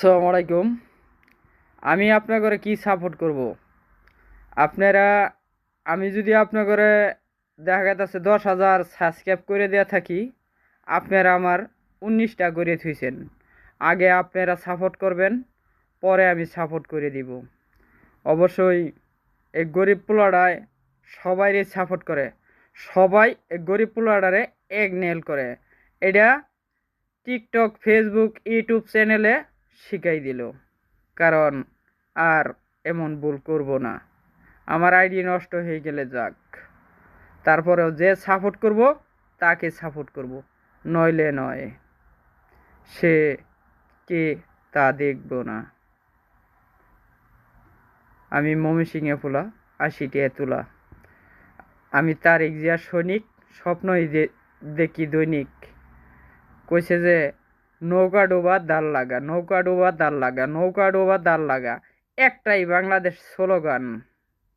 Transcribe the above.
আসসালামু আলাইকুম। আমি আপনাকে কি সাপোর্ট করব? আপনারা আমি যদি আপনাকে দেখা গেছে 10,000 সাবস্ক্রাইব করে দেয়া থাকি, আপনারা আমার 19টা করে থুইছেন। আগে আপনারা সাপোর্ট করবেন, পরে আমি সাপোর্ট করে দিব। অবশ্যই এই গরিব পোলাডায় সবাইরে সাপোর্ট করে, সবাই এই গরিব পোলাডারে এক নেল করে। এটা টিকটক, ফেসবুক, ইউটিউব চ্যানেলে শিখাই দিল। কারণ আর এমন ভুল করব না। আমার আইডি নষ্ট হয়ে গেলে যাক, তারপরেও যে সাপোর্ট করব তাকে সাপোর্ট করব, নইলে নয়। সে কে তা দেখব না। আমি ময়মনসিংহে পোলা, 80 তোলা। আমি তারেক জিয়ার সৈনিক, স্বপ্নই দেখি দৈনিক। কইছে যে নৌকা ডোবা দাল লাগা, নৌকা ডোবা দাল লাগা, নৌকা ডোবা দাল লাগা, একটাই বাংলাদেশ স্লোগান।